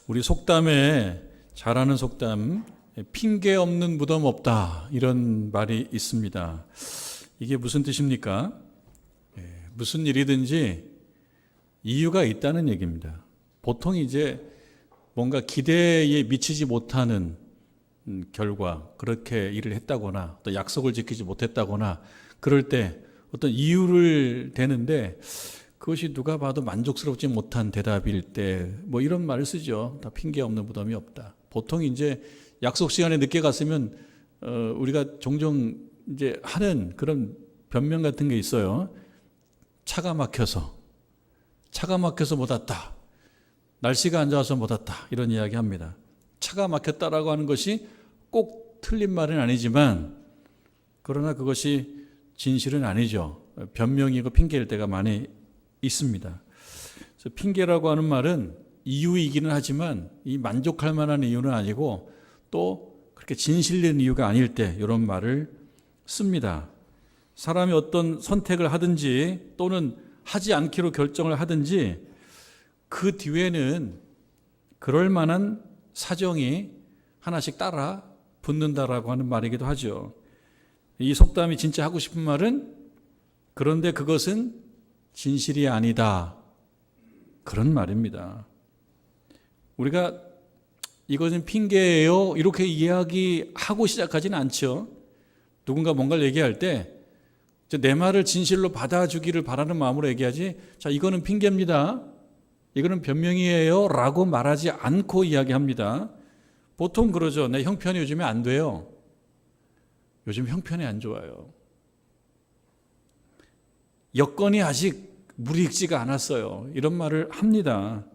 우리 속담에 잘하는 속담, 핑계 없는 무덤 없다, 이런 말이 있습니다. 이게 무슨 뜻입니까? 무슨 일이든지 이유가 있다는 얘기입니다. 보통 이제 뭔가 기대에 미치지 못하는 결과, 그렇게 일을 했다거나 또 약속을 지키지 못했다거나 그럴 때 어떤 이유를 대는데, 그것이 누가 봐도 만족스럽지 못한 대답일 때 뭐 이런 말을 쓰죠. 다 핑계 없는 무덤이 없다. 보통 이제 약속 시간에 늦게 갔으면 우리가 종종 이제 하는 그런 변명 같은 게 있어요. 차가 막혀서 못 왔다. 날씨가 안 좋아서 못 왔다. 이런 이야기 합니다. 차가 막혔다라고 하는 것이 꼭 틀린 말은 아니지만, 그러나 그것이 진실은 아니죠. 변명이고 핑계일 때가 많이 있습니다. 그래서 핑계라고 하는 말은 이유이기는 하지만 이 만족할 만한 이유는 아니고 또 그렇게 진실된 이유가 아닐 때 이런 말을 씁니다. 사람이 어떤 선택을 하든지 또는 하지 않기로 결정을 하든지 그 뒤에는 그럴 만한 사정이 하나씩 따라 붙는다라고 하는 말이기도 하죠. 이 속담이 진짜 하고 싶은 말은, 그런데 그것은 진실이 아니다, 그런 말입니다. 우리가 이것은 핑계예요 이렇게 이야기하고 시작하지는 않죠. 누군가 뭔가를 얘기할 때 내 말을 진실로 받아주기를 바라는 마음으로 얘기하지, 자, 이거는 핑계입니다, 이거는 변명이에요 라고 말하지 않고 이야기합니다. 보통 그러죠. 내 형편이 요즘에 안 돼요. 요즘 형편이 안 좋아요. 여건이 아직 무르익지가 않았어요. 이런 말을 합니다.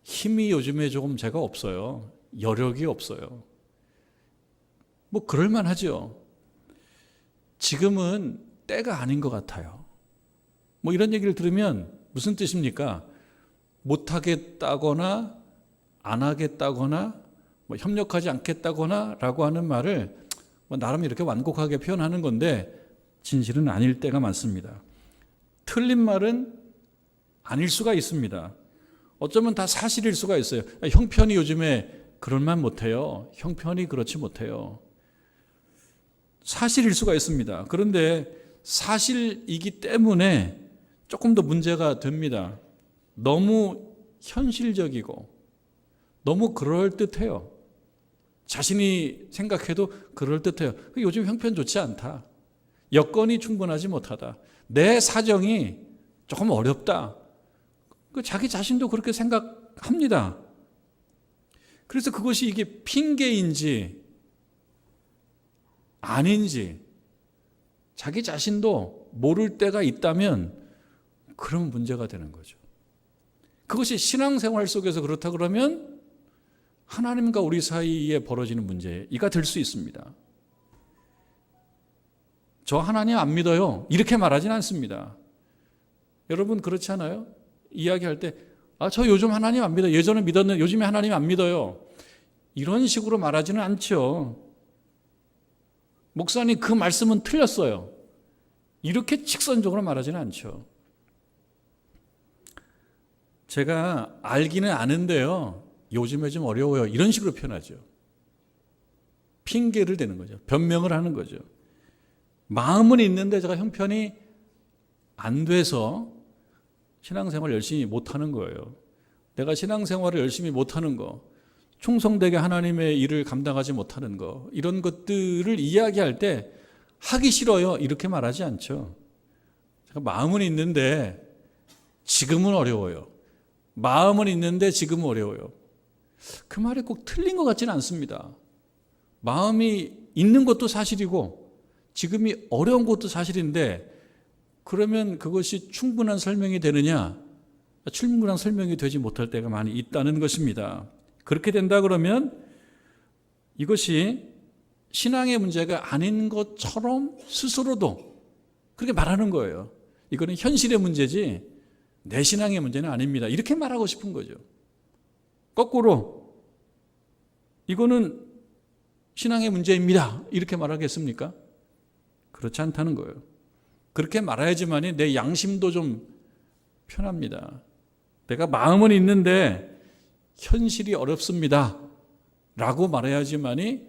힘이 요즘에 조금 제가 없어요. 여력이 없어요. 뭐 그럴만 하죠. 지금은 때가 아닌 것 같아요. 뭐 이런 얘기를 들으면 무슨 뜻입니까? 못하겠다거나 안 하겠다거나 뭐 협력하지 않겠다거나 라고 하는 말을 뭐 나름 이렇게 완곡하게 표현하는 건데 진실은 아닐 때가 많습니다. 틀린 말은 아닐 수가 있습니다. 어쩌면 다 사실일 수가 있어요. 형편이 요즘에 그럴만 못해요. 형편이 그렇지 못해요. 사실일 수가 있습니다. 그런데 사실이기 때문에 조금 더 문제가 됩니다. 너무 현실적이고 너무 그럴듯해요. 자신이 생각해도 그럴듯해요. 요즘 형편 좋지 않다. 여건이 충분하지 못하다. 내 사정이 조금 어렵다. 자기 자신도 그렇게 생각합니다. 그래서 그것이 이게 핑계인지 아닌지 자기 자신도 모를 때가 있다면 그런 문제가 되는 거죠. 그것이 신앙생활 속에서 그렇다 그러면 하나님과 우리 사이에 벌어지는 문제가 될 수 있습니다. 저 하나님 안 믿어요 이렇게 말하진 않습니다. 여러분 그렇지 않아요? 이야기할 때 저 요즘 하나님 안 믿어요. 예전에 믿었는데 요즘에 하나님 안 믿어요. 이런 식으로 말하지는 않죠. 목사님 그 말씀은 틀렸어요. 이렇게 직선적으로 말하지는 않죠. 제가 알기는 아는데요, 요즘에 좀 어려워요, 이런 식으로 표현하죠. 핑계를 대는 거죠. 변명을 하는 거죠. 마음은 있는데 제가 형편이 안 돼서 신앙생활을 열심히 못하는 거예요. 내가 신앙생활을 열심히 못하는 거, 충성되게 하나님의 일을 감당하지 못하는 거, 이런 것들을 이야기할 때 하기 싫어요 이렇게 말하지 않죠. 제가 마음은 있는데 지금은 어려워요. 마음은 있는데 지금은 어려워요. 그 말이 꼭 틀린 것 같지는 않습니다. 마음이 있는 것도 사실이고 지금이 어려운 것도 사실인데, 그러면 그것이 충분한 설명이 되느냐? 충분한 설명이 되지 못할 때가 많이 있다는 것입니다. 그렇게 된다 그러면 이것이 신앙의 문제가 아닌 것처럼 스스로도 그렇게 말하는 거예요. 이거는 현실의 문제지 내 신앙의 문제는 아닙니다. 이렇게 말하고 싶은 거죠. 거꾸로 이거는 신앙의 문제입니다. 이렇게 말하겠습니까? 그렇지 않다는 거예요. 그렇게 말해야지만이 내 양심도 좀 편합니다. 내가 마음은 있는데 현실이 어렵습니다 라고 말해야지만이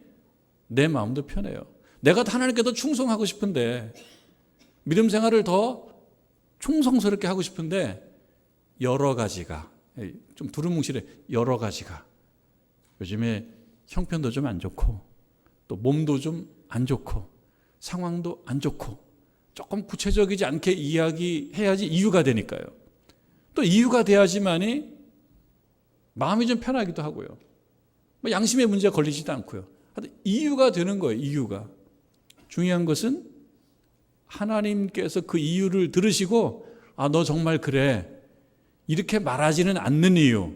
내 마음도 편해요. 내가 하나님께 더 충성하고 싶은데, 믿음 생활을 더 충성스럽게 하고 싶은데, 여러 가지가, 좀 두루뭉실해, 여러 가지가 요즘에 형편도 좀 안 좋고, 또 몸도 좀 안 좋고, 상황도 안 좋고, 조금 구체적이지 않게 이야기해야지 이유가 되니까요. 또 이유가 돼야지만이 마음이 좀 편하기도 하고요. 뭐 양심의 문제가 걸리지도 않고요. 이유가 되는 거예요. 이유가. 중요한 것은 하나님께서 그 이유를 들으시고, 아, 너 정말 그래, 이렇게 말하지는 않는 이유.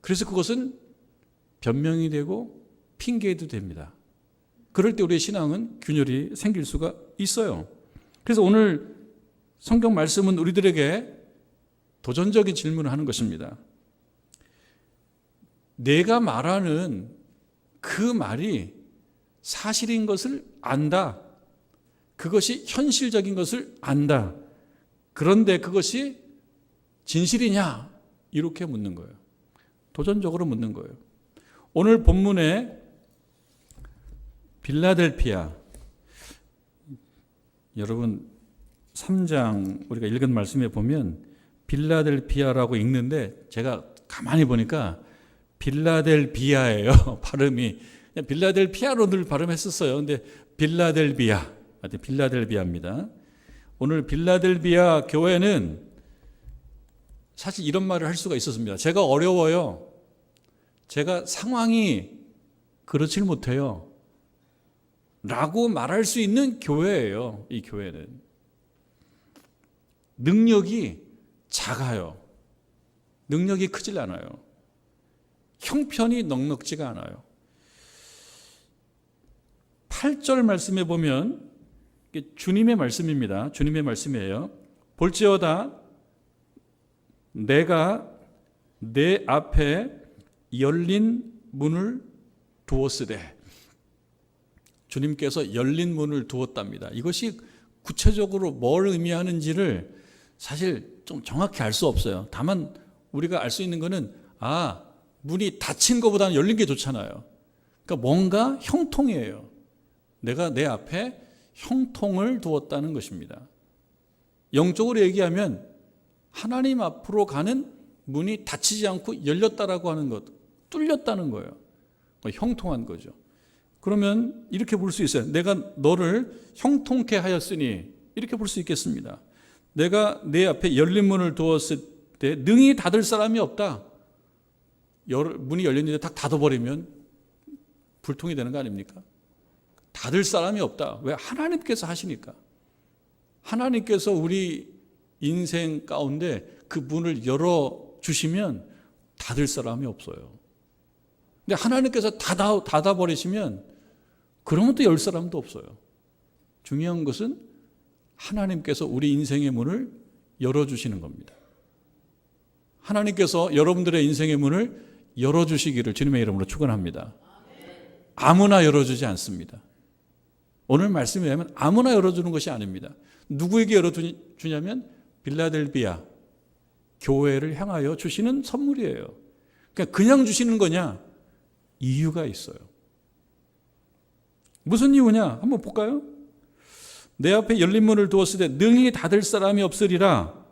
그래서 그것은 변명이 되고 핑계도 됩니다. 그럴 때 우리의 신앙은 균열이 생길 수가 있어요. 그래서 오늘 성경 말씀은 우리들에게 도전적인 질문을 하는 것입니다. 내가 말하는 그 말이 사실인 것을 안다. 그것이 현실적인 것을 안다. 그런데 그것이 진실이냐? 이렇게 묻는 거예요. 도전적으로 묻는 거예요. 오늘 본문에 빌라델피아, 여러분 3장 우리가 읽은 말씀에 보면 빌라델피아라고 읽는데, 제가 가만히 보니까 빌라델비아예요. 발음이 빌라델피아로 늘 발음했었어요. 근데 빌라델비아입니다. 오늘 빌라델비아 교회는 사실 이런 말을 할 수가 있었습니다. 제가 어려워요. 제가 상황이 그렇질 못해요 라고 말할 수 있는 교회예요. 이 교회는 능력이 작아요. 능력이 크질 않아요. 형편이 넉넉지가 않아요. 8절 말씀에 보면 주님의 말씀입니다. 주님의 말씀이에요. 볼지어다 내가 내 앞에 열린 문을 두었으되, 주님께서 열린 문을 두었답니다. 이것이 구체적으로 뭘 의미하는지를 사실 좀 정확히 알 수 없어요. 다만 우리가 알 수 있는 것은, 문이 닫힌 것보다는 열린 게 좋잖아요. 그러니까 뭔가 형통이에요. 내가 내 앞에 형통을 두었다는 것입니다. 영적으로 얘기하면 하나님 앞으로 가는 문이 닫히지 않고 열렸다라고 하는 것, 뚫렸다는 거예요. 형통한 거죠. 그러면 이렇게 볼 수 있어요. 내가 너를 형통케 하였으니, 이렇게 볼 수 있겠습니다. 내가 내 앞에 열린 문을 두었을 때 능히 닫을 사람이 없다. 문이 열렸는데 딱 닫아버리면 불통이 되는 거 아닙니까? 닫을 사람이 없다. 왜? 하나님께서 하시니까. 하나님께서 우리 인생 가운데 그 문을 열어주시면 닫을 사람이 없어요. 근데 하나님께서 닫아버리시면 그러면 또 열 사람도 없어요. 중요한 것은 하나님께서 우리 인생의 문을 열어주시는 겁니다. 하나님께서 여러분들의 인생의 문을 열어주시기를 주님의 이름으로 축원합니다. 아무나 열어주지 않습니다. 오늘 말씀에 의하면 아무나 열어주는 것이 아닙니다. 누구에게 열어주냐면 빌라델비아 교회를 향하여 주시는 선물이에요. 그냥 주시는 거냐? 이유가 있어요. 무슨 이유냐? 한번 볼까요? 내 앞에 열린 문을 두었을 때 능히 닫을 사람이 없으리라.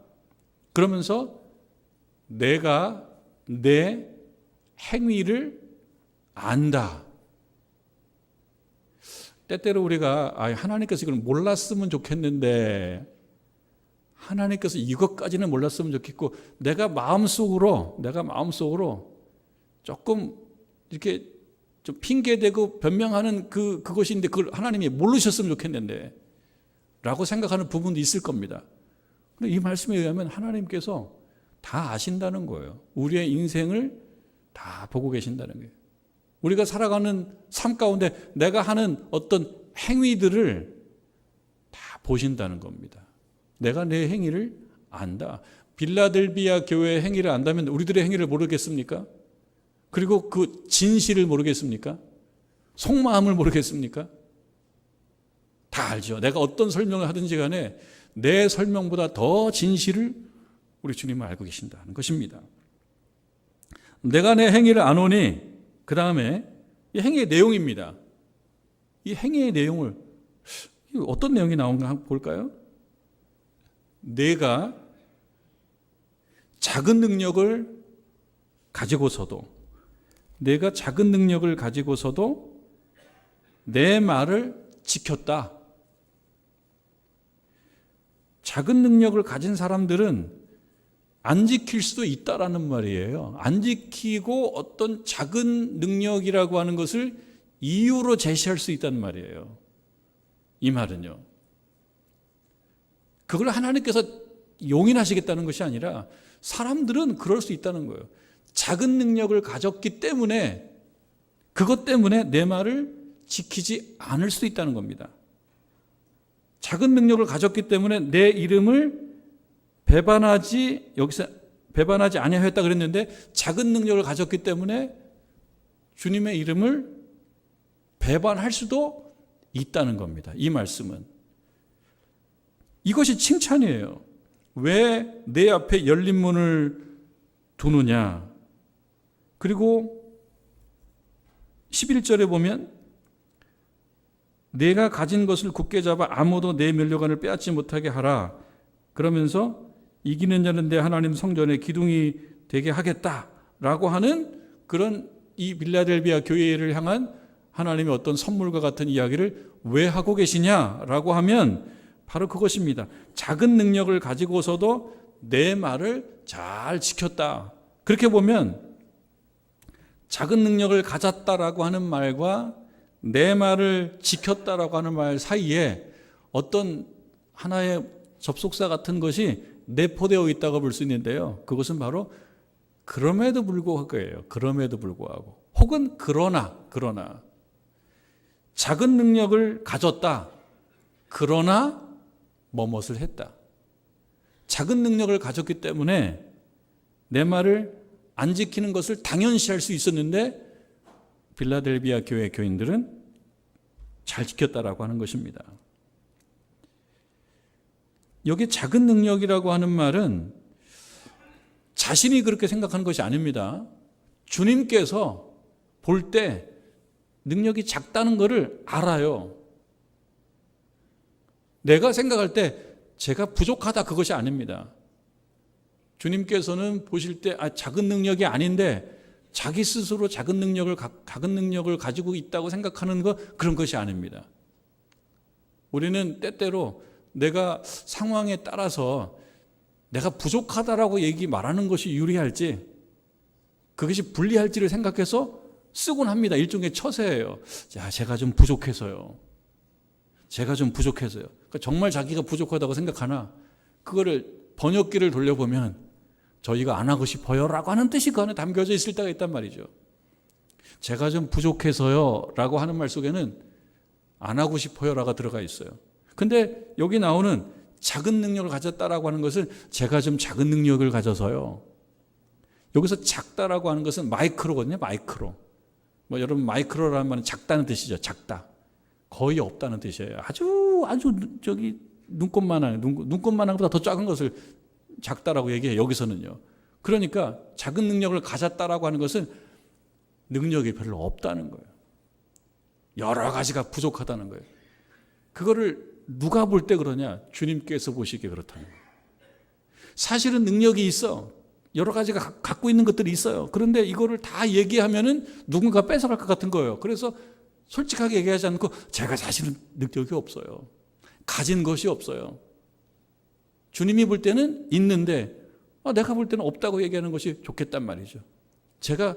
그러면서 내가 내 행위를 안다. 때때로 우리가 하나님께서 이걸 몰랐으면 좋겠는데, 하나님께서 이것까지는 몰랐으면 좋겠고, 내가 마음속으로 조금 이렇게 좀 핑계대고 변명하는 그것인데 그걸 하나님이 모르셨으면 좋겠는데 라고 생각하는 부분도 있을 겁니다. 그런데 이 말씀에 의하면 하나님께서 다 아신다는 거예요. 우리의 인생을 다 보고 계신다는 거예요. 우리가 살아가는 삶 가운데 내가 하는 어떤 행위들을 다 보신다는 겁니다. 내가 내 행위를 안다. 빌라델비아 교회의 행위를 안다면 우리들의 행위를 모르겠습니까? 그리고 그 진실을 모르겠습니까? 속마음을 모르겠습니까? 다 알죠. 내가 어떤 설명을 하든지 간에 내 설명보다 더 진실을 우리 주님은 알고 계신다는 것입니다. 내가 내 행위를 아노니, 그 다음에 이 행위의 내용입니다. 이 행위의 내용을 어떤 내용이 나온가 한번 볼까요? 내가 작은 능력을 가지고서도 내 말을 지켰다. 작은 능력을 가진 사람들은 안 지킬 수도 있다라는 말이에요. 안 지키고 어떤 작은 능력이라고 하는 것을 이유로 제시할 수 있다는 말이에요. 이 말은요. 그걸 하나님께서 용인하시겠다는 것이 아니라 사람들은 그럴 수 있다는 거예요. 작은 능력을 가졌기 때문에 그것 때문에 내 말을 지키지 않을 수 있다는 겁니다. 작은 능력을 가졌기 때문에 내 이름을 여기서 배반하지 아니하였다 그랬는데 작은 능력을 가졌기 때문에 주님의 이름을 배반할 수도 있다는 겁니다. 이 말씀은. 이것이 칭찬이에요. 왜 내 앞에 열린 문을 두느냐. 그리고 11절에 보면 내가 가진 것을 굳게 잡아 아무도 내 면류관을 빼앗지 못하게 하라. 그러면서 이기는 자는 내 하나님 성전의 기둥이 되게 하겠다라고 하는 그런 이 빌라델비아 교회를 향한 하나님의 어떤 선물과 같은 이야기를 왜 하고 계시냐라고 하면 바로 그것입니다. 작은 능력을 가지고서도 내 말을 잘 지켰다. 그렇게 보면 작은 능력을 가졌다라고 하는 말과 내 말을 지켰다라고 하는 말 사이에 어떤 하나의 접속사 같은 것이 내포되어 있다고 볼 수 있는데요. 그것은 바로 그럼에도 불구하고 거예요. 그럼에도 불구하고. 혹은 그러나 작은 능력을 가졌다. 그러나 뭐뭇을 했다. 작은 능력을 가졌기 때문에 내 말을 안 지키는 것을 당연시할 수 있었는데 빌라델비아 교회 교인들은 잘 지켰다라고 하는 것입니다. 여기 작은 능력이라고 하는 말은 자신이 그렇게 생각하는 것이 아닙니다. 주님께서 볼 때 능력이 작다는 것을 알아요. 내가 생각할 때 제가 부족하다 그것이 아닙니다. 주님께서는 보실 때 작은 능력이 아닌데 자기 스스로 작은 능력을 가지고 있다고 생각하는 그런 것이 아닙니다. 우리는 때때로 내가 상황에 따라서 내가 부족하다라고 말하는 것이 유리할지 그것이 불리할지를 생각해서 쓰곤 합니다. 일종의 처세예요. 제가 좀 부족해서요. 그러니까 정말 자기가 부족하다고 생각하나 그거를 번역기를 돌려보면 저희가 안 하고 싶어요 라고 하는 뜻이 그 안에 담겨져 있을 때가 있단 말이죠. 제가 좀 부족해서요 라고 하는 말 속에는 안 하고 싶어요 라가 들어가 있어요. 근데 여기 나오는 작은 능력을 가졌다라고 하는 것은 제가 좀 작은 능력을 가져서요. 여기서 작다라고 하는 것은 마이크로거든요. 마이크로. 여러분 마이크로라는 말은 작다는 뜻이죠. 작다. 거의 없다는 뜻이에요. 아주 눈꽃만한 것보다 더 작은 것을 작다라고 얘기해요. 여기서는요. 그러니까 작은 능력을 가졌다라고 하는 것은 능력이 별로 없다는 거예요. 여러 가지가 부족하다는 거예요. 그거를 누가 볼 때 그러냐? 주님께서 보시기에 그렇다는 거예요. 사실은 능력이 있어. 여러 가지가 갖고 있는 것들이 있어요. 그런데 이거를 다 얘기하면은 누군가 뺏어갈 것 같은 거예요. 그래서 솔직하게 얘기하지 않고 제가 사실은 능력이 없어요. 가진 것이 없어요. 주님이 볼 때는 있는데 내가 볼 때는 없다고 얘기하는 것이 좋겠단 말이죠. 제가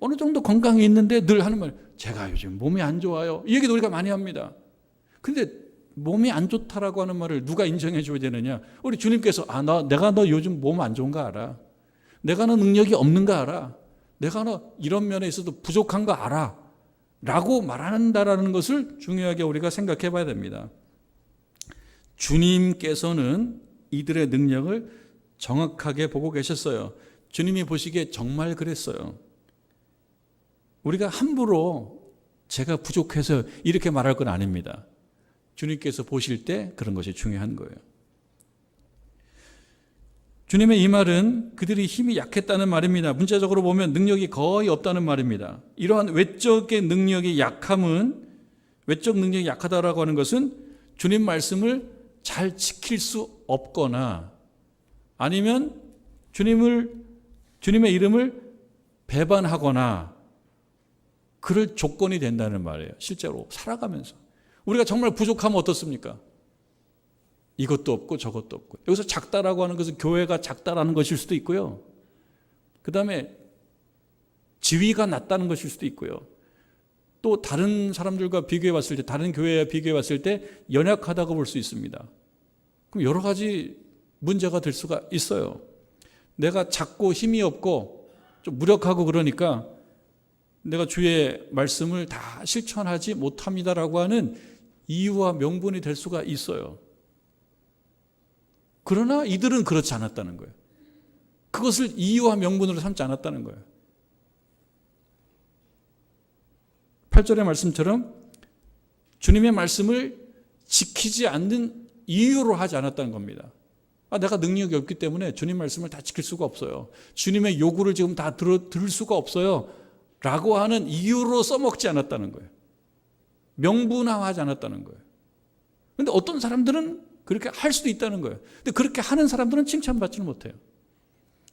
어느 정도 건강이 있는데 늘 하는 말, 제가 요즘 몸이 안 좋아요. 이 얘기도 우리가 많이 합니다. 근데 몸이 안 좋다라고 하는 말을 누가 인정해 줘야 되느냐? 우리 주님께서 내가 너 요즘 몸 안 좋은 거 알아. 내가 너 능력이 없는 거 알아. 내가 너 이런 면에 있어도 부족한 거 알아. 라고 말한다라는 것을 중요하게 우리가 생각해 봐야 됩니다. 주님께서는 이들의 능력을 정확하게 보고 계셨어요. 주님이 보시기에 정말 그랬어요. 우리가 함부로 제가 부족해서 이렇게 말할 건 아닙니다. 주님께서 보실 때 그런 것이 중요한 거예요. 주님의 이 말은 그들이 힘이 약했다는 말입니다. 문자적으로 보면 능력이 거의 없다는 말입니다. 이러한 외적의 능력이 약함은, 외적 능력이 약하다라고 하는 것은 주님 말씀을 잘 지킬 수 없거나 아니면 주님의 이름을 배반하거나 그럴 조건이 된다는 말이에요. 실제로 살아가면서. 우리가 정말 부족하면 어떻습니까? 이것도 없고 저것도 없고. 여기서 작다라고 하는 것은 교회가 작다라는 것일 수도 있고요. 그 다음에 지위가 낮다는 것일 수도 있고요. 또 다른 사람들과 비교해 봤을 때, 다른 교회와 비교해 봤을 때 연약하다고 볼 수 있습니다. 그럼 여러 가지 문제가 될 수가 있어요. 내가 작고 힘이 없고 좀 무력하고 그러니까 내가 주의 말씀을 다 실천하지 못합니다라고 하는 이유와 명분이 될 수가 있어요. 그러나 이들은 그렇지 않았다는 거예요. 그것을 이유와 명분으로 삼지 않았다는 거예요. 8절의 말씀처럼 주님의 말씀을 지키지 않는 이유로 하지 않았다는 겁니다. 내가 능력이 없기 때문에 주님 말씀을 다 지킬 수가 없어요. 주님의 요구를 지금 다 들을 수가 없어요. 라고 하는 이유로 써먹지 않았다는 거예요. 명분화하지 않았다는 거예요. 그런데 어떤 사람들은 그렇게 할 수도 있다는 거예요. 근데 그렇게 하는 사람들은 칭찬받지는 못해요.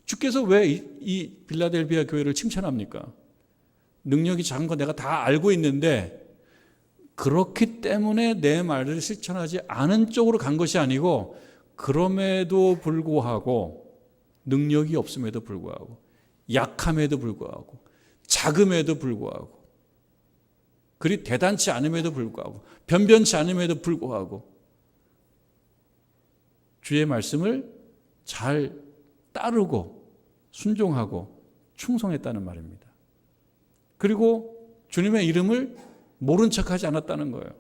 주께서 왜 이 빌라델비아 교회를 칭찬합니까? 능력이 작은 거 내가 다 알고 있는데 그렇기 때문에 내 말을 실천하지 않은 쪽으로 간 것이 아니고 그럼에도 불구하고 능력이 없음에도 불구하고 약함에도 불구하고 작음에도 불구하고 그리 대단치 않음에도 불구하고 변변치 않음에도 불구하고 주의 말씀을 잘 따르고 순종하고 충성했다는 말입니다. 그리고 주님의 이름을 모른 척하지 않았다는 거예요.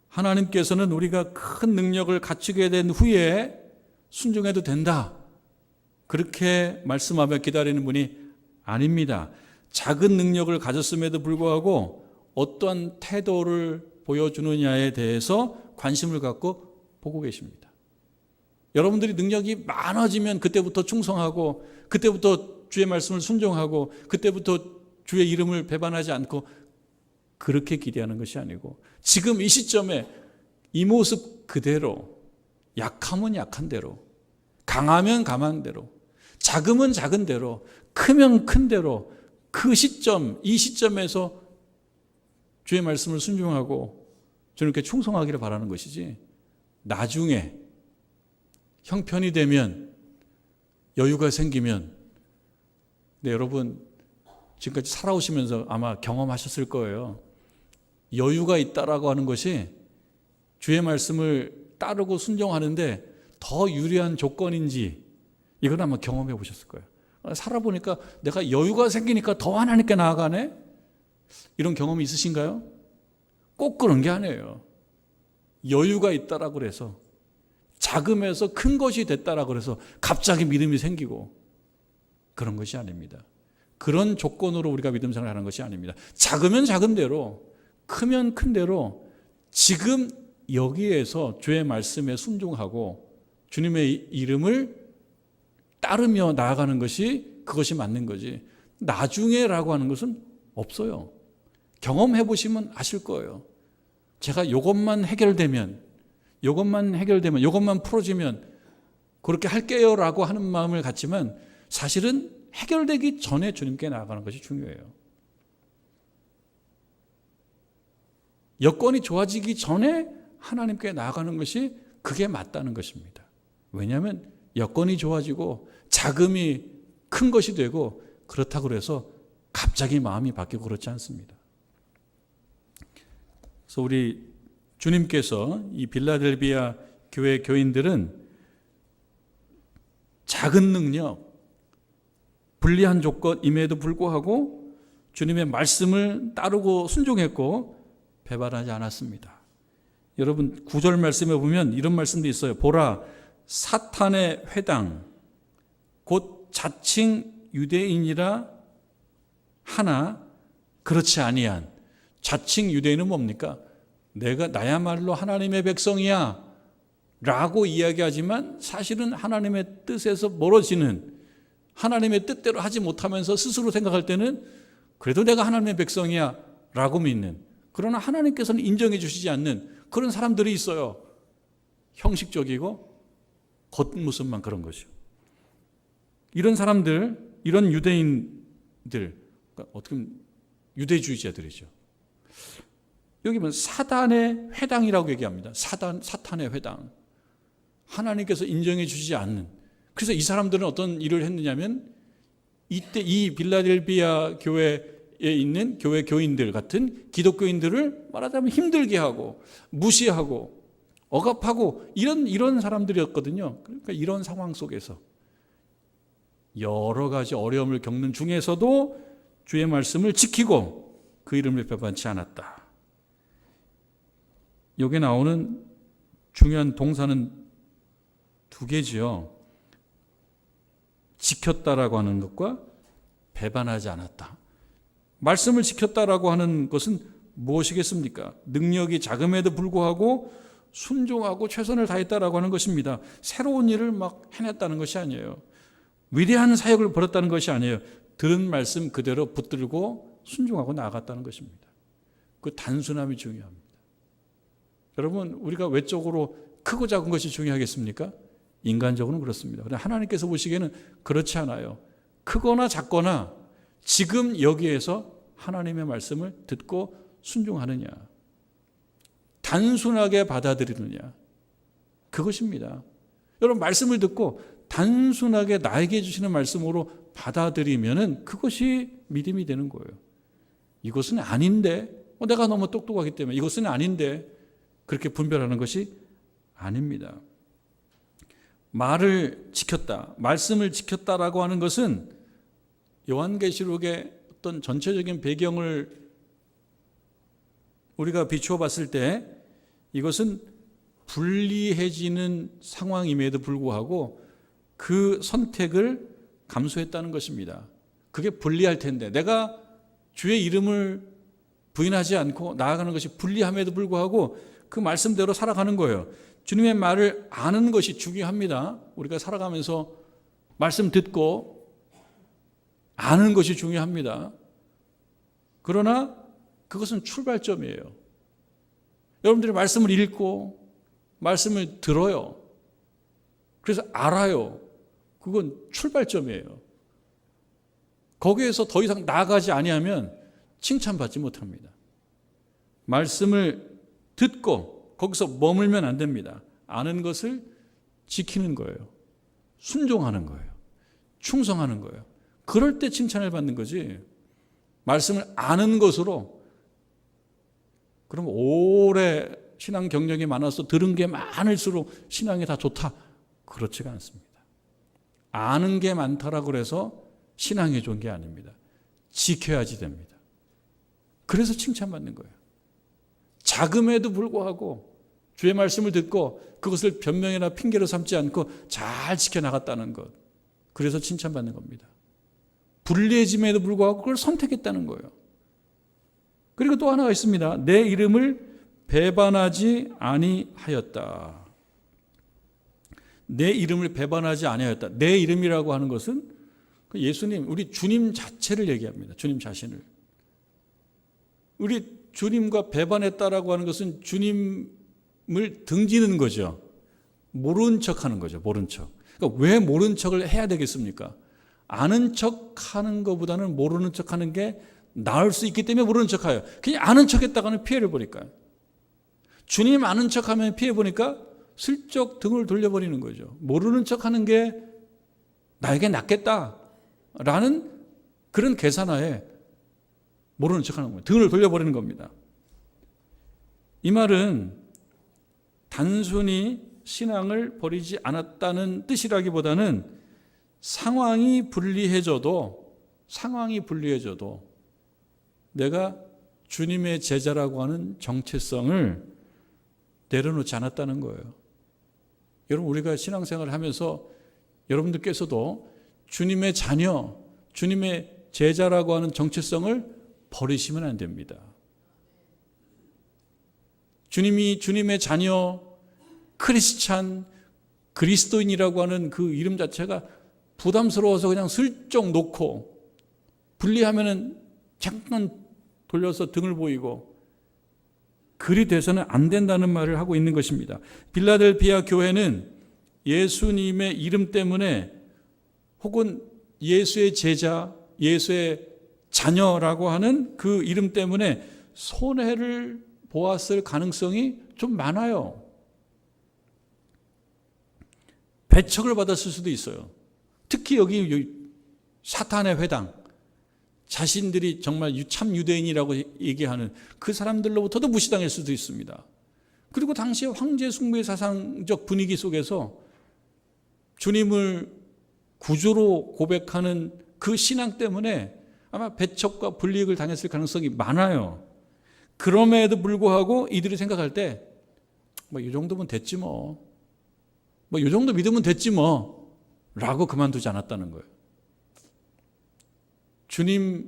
하나님께서는 우리가 큰 능력을 갖추게 된 후에 순종해도 된다, 그렇게 말씀하며 기다리는 분이 아닙니다. 작은 능력을 가졌음에도 불구하고 어떠한 태도를 보여주느냐에 대해서 관심을 갖고 보고 계십니다. 여러분들이 능력이 많아지면 그때부터 충성하고 그때부터 주의 말씀을 순종하고 그때부터 주의 이름을 배반하지 않고 그렇게 기대하는 것이 아니고 지금 이 시점에 이 모습 그대로, 약하면 약한 대로, 강하면 강한 대로, 작으면 작은 대로, 크면 큰 대로 그 시점, 이 시점에서 주의 말씀을 순종하고 주님께 충성하기를 바라는 것이지, 나중에 형편이 되면 여유가 생기면, 근데 여러분 지금까지 살아오시면서 아마 경험하셨을 거예요. 여유가 있다라고 하는 것이 주의 말씀을 따르고 순종하는데 더 유리한 조건인지 이건 아마 경험해 보셨을 거예요. 살아보니까 내가 여유가 생기니까 더 하나님께 나아가네? 이런 경험이 있으신가요? 꼭 그런 게 아니에요. 여유가 있다라고 그래서, 작음에서 큰 것이 됐다라고 그래서 갑자기 믿음이 생기고 그런 것이 아닙니다. 그런 조건으로 우리가 믿음 생활을 하는 것이 아닙니다. 작으면 작은 대로, 크면 큰 대로 지금 여기에서 주의 말씀에 순종하고 주님의 이름을 따르며 나아가는 것이, 그것이 맞는 거지, 나중에라고 하는 것은 없어요. 경험해 보시면 아실 거예요. 제가 이것만 해결되면, 이것만 풀어지면 그렇게 할게요라고 하는 마음을 갖지만 사실은 해결되기 전에 주님께 나아가는 것이 중요해요. 여건이 좋아지기 전에 하나님께 나아가는 것이 그게 맞다는 것입니다. 왜냐하면 여건이 좋아지고 자금이 큰 것이 되고 그렇다고 해서 갑자기 마음이 바뀌고 그렇지 않습니다. 그래서 우리 주님께서 이 빌라델비아 교회 교인들은 작은 능력, 불리한 조건임에도 불구하고 주님의 말씀을 따르고 순종했고 배반하지 않았습니다. 여러분 9절 말씀에 보면 이런 말씀도 있어요. 보라, 사탄의 회당 곧 자칭 유대인이라 하나 그렇지 아니한. 자칭 유대인은 뭡니까? 나야말로 하나님의 백성이야, 라고 이야기하지만 사실은 하나님의 뜻에서 멀어지는, 하나님의 뜻대로 하지 못하면서 스스로 생각할 때는 그래도 내가 하나님의 백성이야 라고 믿는, 그러나 하나님께서는 인정해 주시지 않는 그런 사람들이 있어요. 형식적이고 겉모습만 그런 것이요. 이런 사람들, 이런 유대인들, 그러니까 어떻게 보면 유대주의자들이죠. 여기 보면 사단의 회당이라고 얘기합니다. 사탄의 회당. 하나님께서 인정해 주시지 않는. 그래서 이 사람들은 어떤 일을 했느냐면, 이때 이 빌라델비아 교회에 있는 교회 교인들 같은 기독교인들을 말하자면 힘들게 하고 무시하고 억압하고 이런 사람들이었거든요. 그러니까 이런 상황 속에서 여러 가지 어려움을 겪는 중에서도 주의 말씀을 지키고 그 이름을 배반치 않았다. 여기에 나오는 중요한 동사는 두 개지요. 지켰다라고 하는 것과 배반하지 않았다. 말씀을 지켰다라고 하는 것은 무엇이겠습니까? 능력이 작음에도 불구하고 순종하고 최선을 다했다라고 하는 것입니다. 새로운 일을 막 해냈다는 것이 아니에요. 위대한 사역을 벌였다는 것이 아니에요. 들은 말씀 그대로 붙들고 순종하고 나아갔다는 것입니다. 그 단순함이 중요합니다. 여러분, 우리가 외적으로 크고 작은 것이 중요하겠습니까? 인간적으로는 그렇습니다. 그런데 하나님께서 보시기에는 그렇지 않아요. 크거나 작거나 지금 여기에서 하나님의 말씀을 듣고 순종하느냐, 단순하게 받아들이느냐, 그것입니다. 여러분, 말씀을 듣고 단순하게 나에게 주시는 말씀으로 받아들이면은 그것이 믿음이 되는 거예요. 이것은 아닌데, 내가 너무 똑똑하기 때문에 이것은 아닌데, 그렇게 분별하는 것이 아닙니다. 말을 지켰다, 말씀을 지켰다라고 하는 것은 요한계시록의 어떤 전체적인 배경을 우리가 비추어 봤을 때 이것은 불리해지는 상황임에도 불구하고 그 선택을 감수했다는 것입니다. 그게 불리할 텐데 내가 주의 이름을 부인하지 않고 나아가는 것이 불리함에도 불구하고 그 말씀대로 살아가는 거예요. 주님의 말을 아는 것이 중요합니다. 우리가 살아가면서 말씀 듣고 아는 것이 중요합니다. 그러나 그것은 출발점이에요. 여러분들이 말씀을 읽고 말씀을 들어요. 그래서 알아요. 그건 출발점이에요. 거기에서 더 이상 나아가지 아니하면 칭찬받지 못합니다. 말씀을 듣고 거기서 머물면 안 됩니다. 아는 것을 지키는 거예요. 순종하는 거예요. 충성하는 거예요. 그럴 때 칭찬을 받는 거지. 말씀을 아는 것으로, 그럼 오래 신앙 경력이 많아서 들은 게 많을수록 신앙이 다 좋다, 그렇지가 않습니다. 아는 게 많다라고 그래서 신앙이 좋은 게 아닙니다. 지켜야지 됩니다. 그래서 칭찬받는 거예요. 작음에도 불구하고 주의 말씀을 듣고 그것을 변명이나 핑계로 삼지 않고 잘 지켜나갔다는 것, 그래서 칭찬받는 겁니다. 불리해짐에도 불구하고 그걸 선택했다는 거예요. 그리고 또 하나가 있습니다. 내 이름을 배반하지 아니하였다. 내 이름을 배반하지 아니하였다. 내 이름이라고 하는 것은 예수님, 우리 주님 자체를 얘기합니다. 주님 자신을. 우리 주님과 배반했다라고 하는 것은 주님을 등지는 거죠. 모른 척하는 거죠. 모른 척. 그러니까 왜 모른 척을 해야 되겠습니까? 아는 척하는 것보다는 모르는 척하는 게 나을 수 있기 때문에 모르는 척해요. 그냥 아는 척했다가는 피해를 보니까요. 주님 아는 척하면 피해 보니까 슬쩍 등을 돌려버리는 거죠. 모르는 척하는 게 나에게 낫겠다라는 그런 계산하에 모르는 척하는 거예요. 등을 돌려버리는 겁니다. 이 말은 단순히 신앙을 버리지 않았다는 뜻이라기보다는 상황이 불리해져도 내가 주님의 제자라고 하는 정체성을 내려놓지 않았다는 거예요. 여러분, 우리가 신앙생활을 하면서 여러분들께서도 주님의 자녀, 주님의 제자라고 하는 정체성을 버리시면 안 됩니다. 주님이 주님의 자녀, 크리스찬, 그리스도인이라고 하는 그 이름 자체가 부담스러워서 그냥 슬쩍 놓고, 분리하면은 잠깐 돌려서 등을 보이고, 그리 돼서는 안 된다는 말을 하고 있는 것입니다. 빌라델피아 교회는 예수님의 이름 때문에, 혹은 예수의 제자, 예수의 자녀라고 하는 그 이름 때문에 손해를 보았을 가능성이 좀 많아요. 배척을 받았을 수도 있어요. 특히 여기 사탄의 회당, 자신들이 정말 참 유대인이라고 얘기하는 그 사람들로부터도 무시당할 수도 있습니다. 그리고 당시의 황제 숭배 사상적 분위기 속에서 주님을 구주로 고백하는 그 신앙 때문에 아마 배척과 불이익을 당했을 가능성이 많아요. 그럼에도 불구하고 이들이 생각할 때, 이 정도면 됐지 이 정도 믿으면 됐지 라고 그만두지 않았다는 거예요. 주님을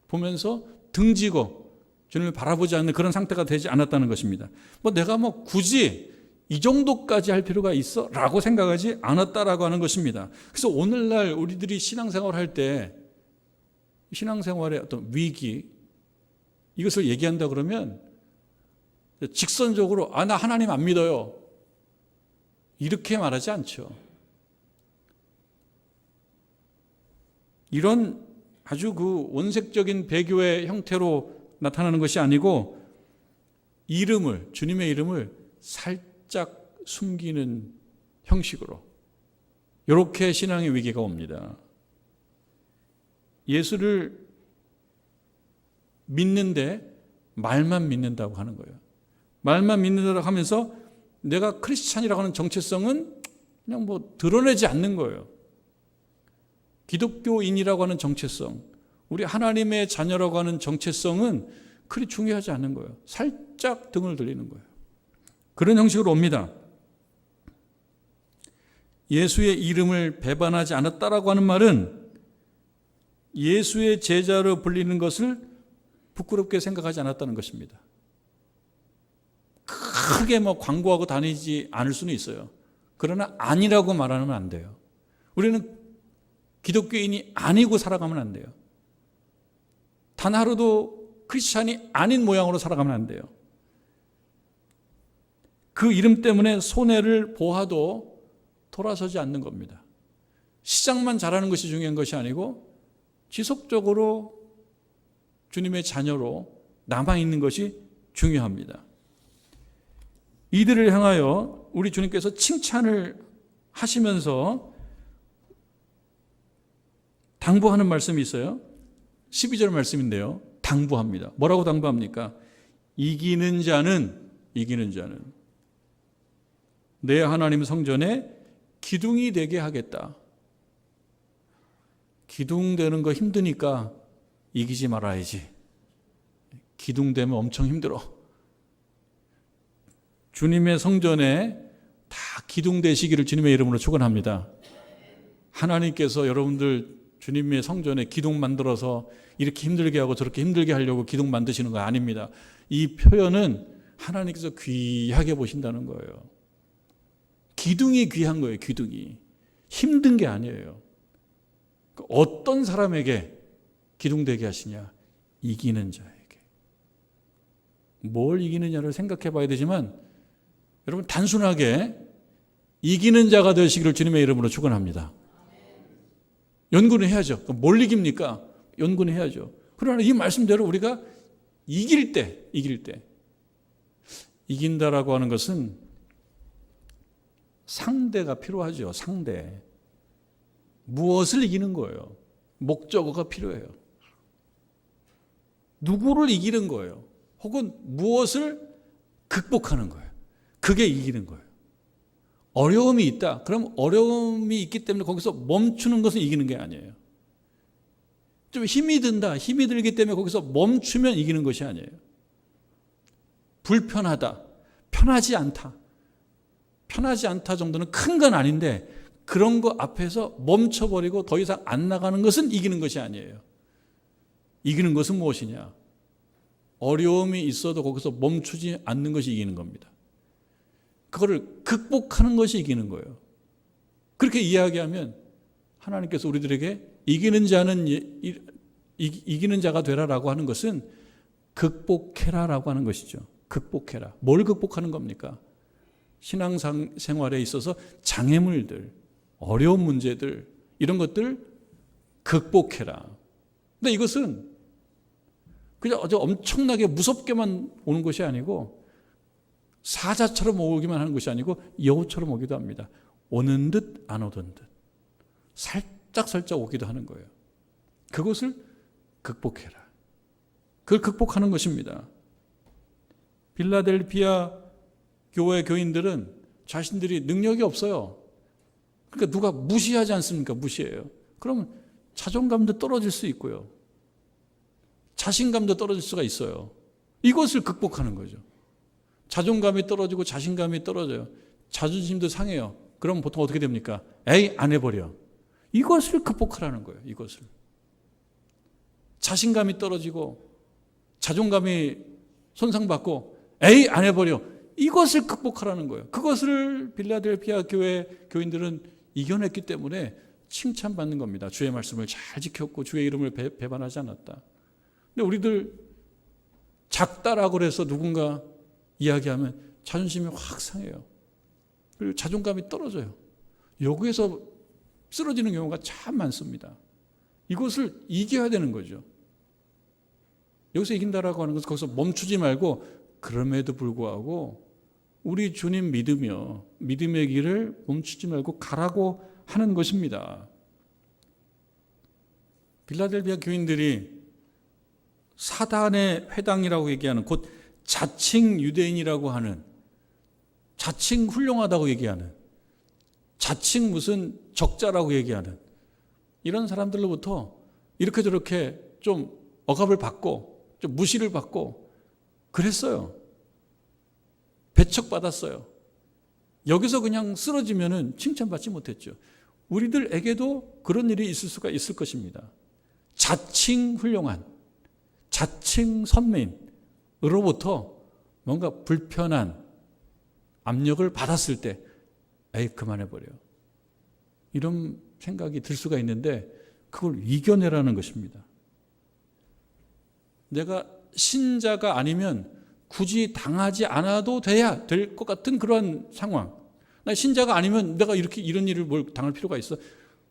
보면서 등지고 주님을 바라보지 않는 그런 상태가 되지 않았다는 것입니다. 내가 굳이 이 정도까지 할 필요가 있어? 라고 생각하지 않았다라고 하는 것입니다. 그래서 오늘날 우리들이 신앙생활을 할 때 신앙생활의 어떤 위기, 이것을 얘기한다 그러면 직선적으로 나 하나님 안 믿어요, 이렇게 말하지 않죠. 이런 아주 그 원색적인 배교의 형태로 나타나는 것이 아니고, 주님의 이름을 살짝 숨기는 형식으로 이렇게 신앙의 위기가 옵니다. 예수를 믿는데 말만 믿는다고 하는 거예요. 말만 믿는다고 하면서 내가 크리스찬이라고 하는 정체성은 그냥 드러내지 않는 거예요. 기독교인이라고 하는 정체성, 우리 하나님의 자녀라고 하는 정체성은 그리 중요하지 않는 거예요. 살짝 등을 돌리는 거예요. 그런 형식으로 옵니다. 예수의 이름을 배반하지 않았다라고 하는 말은 예수의 제자로 불리는 것을 부끄럽게 생각하지 않았다는 것입니다. 크게 광고하고 다니지 않을 수는 있어요. 그러나 아니라고 말하면 안 돼요. 우리는 기독교인이 아니고 살아가면 안 돼요. 단 하루도 크리스찬이 아닌 모양으로 살아가면 안 돼요. 그 이름 때문에 손해를 보아도 돌아서지 않는 겁니다. 시작만 잘하는 것이 중요한 것이 아니고 지속적으로 주님의 자녀로 남아있는 것이 중요합니다. 이들을 향하여 우리 주님께서 칭찬을 하시면서 당부하는 말씀이 있어요. 12절 말씀인데요. 당부합니다. 뭐라고 당부합니까? 이기는 자는 내 하나님 성전에 기둥이 되게 하겠다. 기둥 되는 거 힘드니까 이기지 말아야지. 기둥 되면 엄청 힘들어. 주님의 성전에 다 기둥 되시기를 주님의 이름으로 축원합니다. 하나님께서 여러분들 주님의 성전에 기둥 만들어서 이렇게 힘들게 하고 저렇게 힘들게 하려고 기둥 만드시는 거 아닙니다. 이 표현은 하나님께서 귀하게 보신다는 거예요. 기둥이 귀한 거예요. 기둥이 힘든 게 아니에요. 어떤 사람에게 기둥되게 하시냐? 이기는 자에게. 뭘 이기느냐를 생각해 봐야 되지만 여러분, 단순하게 이기는 자가 되시기를 주님의 이름으로 축원합니다. 연구는 해야죠. 뭘 이깁니까? 연구는 해야죠. 그러나 이 말씀대로 우리가 이길 때 이긴다라고 하는 것은 상대가 필요하죠. 상대. 무엇을 이기는 거예요? 목적어가 필요해요. 누구를 이기는 거예요? 혹은 무엇을 극복하는 거예요? 그게 이기는 거예요. 어려움이 있다. 그럼 어려움이 있기 때문에 거기서 멈추는 것은 이기는 게 아니에요. 좀 힘이 든다. 힘이 들기 때문에 거기서 멈추면 이기는 것이 아니에요. 불편하다. 편하지 않다. 편하지 않다 정도는 큰 건 아닌데 그런 거 앞에서 멈춰버리고 더 이상 안 나가는 것은 이기는 것이 아니에요. 이기는 것은 무엇이냐? 어려움이 있어도 거기서 멈추지 않는 것이 이기는 겁니다. 그거를 극복하는 것이 이기는 거예요. 그렇게 이야기하면 하나님께서 우리들에게 이기는 자가 되라라고 하는 것은 극복해라라고 하는 것이죠. 극복해라. 뭘 극복하는 겁니까? 신앙생활에 있어서 장애물들, 어려운 문제들, 이런 것들 극복해라. 근데 이것은 그냥 아주 엄청나게 무섭게만 오는 것이 아니고 사자처럼 오기만 하는 것이 아니고 여우처럼 오기도 합니다. 오는 듯 안 오던 듯 살짝 오기도 하는 거예요. 그것을 극복해라. 그걸 극복하는 것입니다. 빌라델피아 교회 교인들은 자신들이 능력이 없어요. 그러니까 누가 무시하지 않습니까? 무시해요. 그러면 자존감도 떨어질 수 있고요. 자신감도 떨어질 수가 있어요. 이것을 극복하는 거죠. 자존감이 떨어지고 자신감이 떨어져요. 자존심도 상해요. 그럼 보통 어떻게 됩니까? 에이, 안 해버려. 이것을 극복하라는 거예요. 이것을. 자신감이 떨어지고 자존감이 손상받고 에이, 안 해버려. 이것을 극복하라는 거예요. 그것을 빌라델피아 교회 교인들은 이겨냈기 때문에 칭찬받는 겁니다. 주의 말씀을 잘 지켰고 주의 이름을 배반하지 않았다. 근데 우리들 작다라고 해서 누군가 이야기하면 자존심이 확 상해요. 그리고 자존감이 떨어져요. 여기에서 쓰러지는 경우가 참 많습니다. 이것을 이겨야 되는 거죠. 여기서 이긴다라고 하는 것은 거기서 멈추지 말고 그럼에도 불구하고 우리 주님 믿으며 믿음의 길을 멈추지 말고 가라고 하는 것입니다. 빌라델피아 교인들이 사단의 회당이라고 얘기하는 곧 자칭 유대인이라고 하는 자칭 훌륭하다고 얘기하는 자칭 무슨 적자라고 얘기하는 이런 사람들로부터 이렇게 저렇게 좀 억압을 받고 좀 무시를 받고 그랬어요. 배척받았어요. 여기서 그냥 쓰러지면은 칭찬받지 못했죠. 우리들에게도 그런 일이 있을 수가 있을 것입니다. 자칭 훌륭한, 자칭 선민으로부터 뭔가 불편한 압력을 받았을 때 에이, 그만해버려. 이런 생각이 들 수가 있는데 그걸 이겨내라는 것입니다. 내가 신자가 아니면 굳이 당하지 않아도 돼야 될 것 같은 그런 상황. 나 신자가 아니면 내가 이런 일을 뭘 당할 필요가 있어?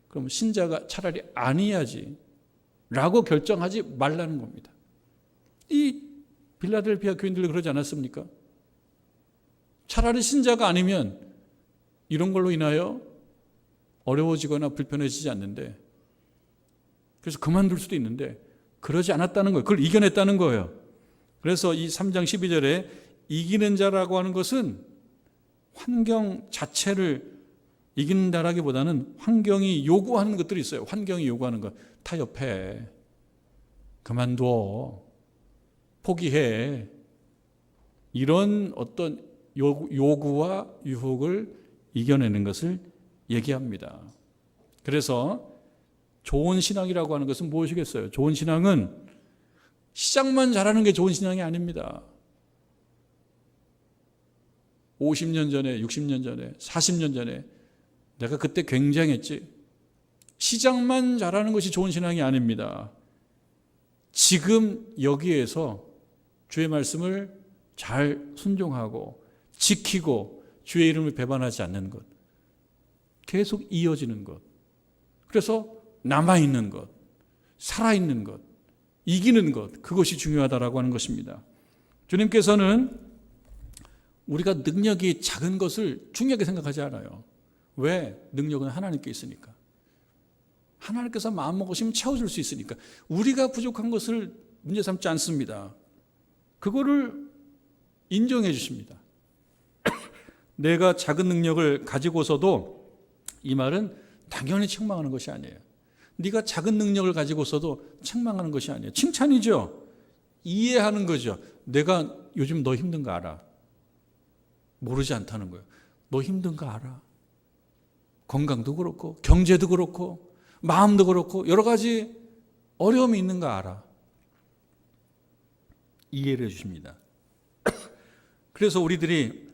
그럼 신자가 차라리 아니야지 라고 결정하지 말라는 겁니다. 이 빌라델피아 교인들 그러지 않았습니까? 차라리 신자가 아니면 이런 걸로 인하여 어려워지거나 불편해지지 않는데 그래서 그만둘 수도 있는데 그러지 않았다는 거예요. 그걸 이겨냈다는 거예요. 그래서 이 3장 12절에 이기는 자라고 하는 것은 환경 자체를 이긴다라기보다는 환경이 요구하는 것들이 있어요. 환경이 요구하는 것. 타협해. 그만둬. 포기해. 이런 어떤 요구와 유혹을 이겨내는 것을 얘기합니다. 그래서 좋은 신앙이라고 하는 것은 무엇이겠어요? 좋은 신앙은 시작만 잘하는 게 좋은 신앙이 아닙니다. 50년 전에, 60년 전에, 40년 전에 내가 그때 굉장했지. 시작만 잘하는 것이 좋은 신앙이 아닙니다. 지금 여기에서 주의 말씀을 잘 순종하고 지키고 주의 이름을 배반하지 않는 것. 계속 이어지는 것. 그래서 남아있는 것, 살아있는 것, 이기는 것, 그것이 중요하다라고 하는 것입니다. 주님께서는 우리가 능력이 작은 것을 중요하게 생각하지 않아요. 왜? 능력은 하나님께 있으니까. 하나님께서 마음먹으시면 채워줄 수 있으니까. 우리가 부족한 것을 문제 삼지 않습니다. 그거를 인정해 주십니다. 내가 작은 능력을 가지고서도 이 말은 당연히 책망하는 것이 아니에요. 네가 작은 능력을 가지고서도 책망하는 것이 아니에요. 칭찬이죠. 이해하는 거죠. 내가 요즘 너 힘든 거 알아. 모르지 않다는 거예요. 너 힘든 거 알아. 건강도 그렇고 경제도 그렇고 마음도 그렇고 여러 가지 어려움이 있는 거 알아. 이해를 해 주십니다. 그래서 우리들이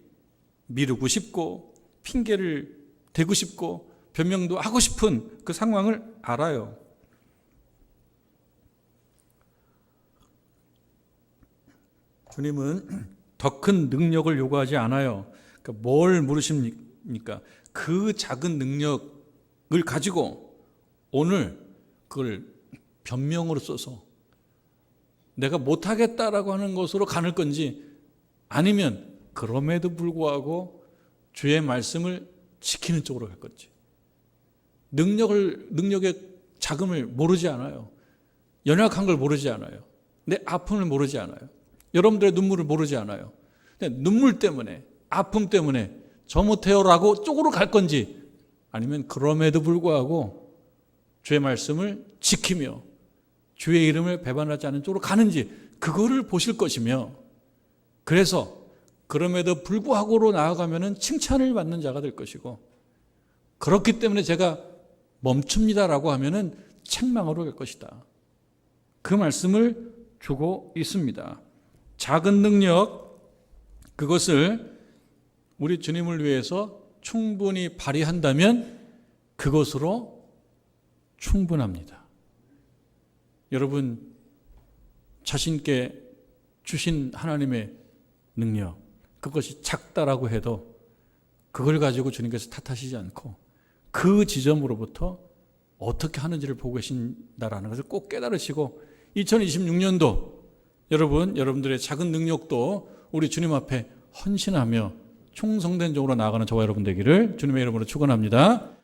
미루고 싶고 핑계를 대고 싶고 변명도 하고 싶은 그 상황을 알아요. 주님은 더 큰 능력을 요구하지 않아요. 그러니까 뭘 물으십니까? 그 작은 능력을 가지고 오늘 그걸 변명으로 써서 내가 못하겠다라고 하는 것으로 가는 건지, 아니면 그럼에도 불구하고 주의 말씀을 지키는 쪽으로 갈 건지. 능력의 자금을 모르지 않아요. 연약한 걸 모르지 않아요. 내 아픔을 모르지 않아요. 여러분들의 눈물을 모르지 않아요. 근데 눈물 때문에, 아픔 때문에 저 못해요라고 쪽으로 갈 건지, 아니면 그럼에도 불구하고 주의 말씀을 지키며 주의 이름을 배반하지 않는 쪽으로 가는지, 그거를 보실 것이며, 그래서 그럼에도 불구하고로 나아가면 칭찬을 받는 자가 될 것이고, 그렇기 때문에 제가 멈춥니다라고 하면 책망으로 갈 것이다. 그 말씀을 주고 있습니다. 작은 능력, 그것을 우리 주님을 위해서 충분히 발휘한다면 그것으로 충분합니다. 여러분, 자신께 주신 하나님의 능력, 그것이 작다라고 해도 그걸 가지고 주님께서 탓하시지 않고 그 지점으로부터 어떻게 하는지를 보고 계신다라는 것을 꼭 깨달으시고, 2026년도 여러분들의 작은 능력도 우리 주님 앞에 헌신하며 충성된 쪽으로 나아가는 저와 여러분 되기를 주님의 이름으로 축원합니다.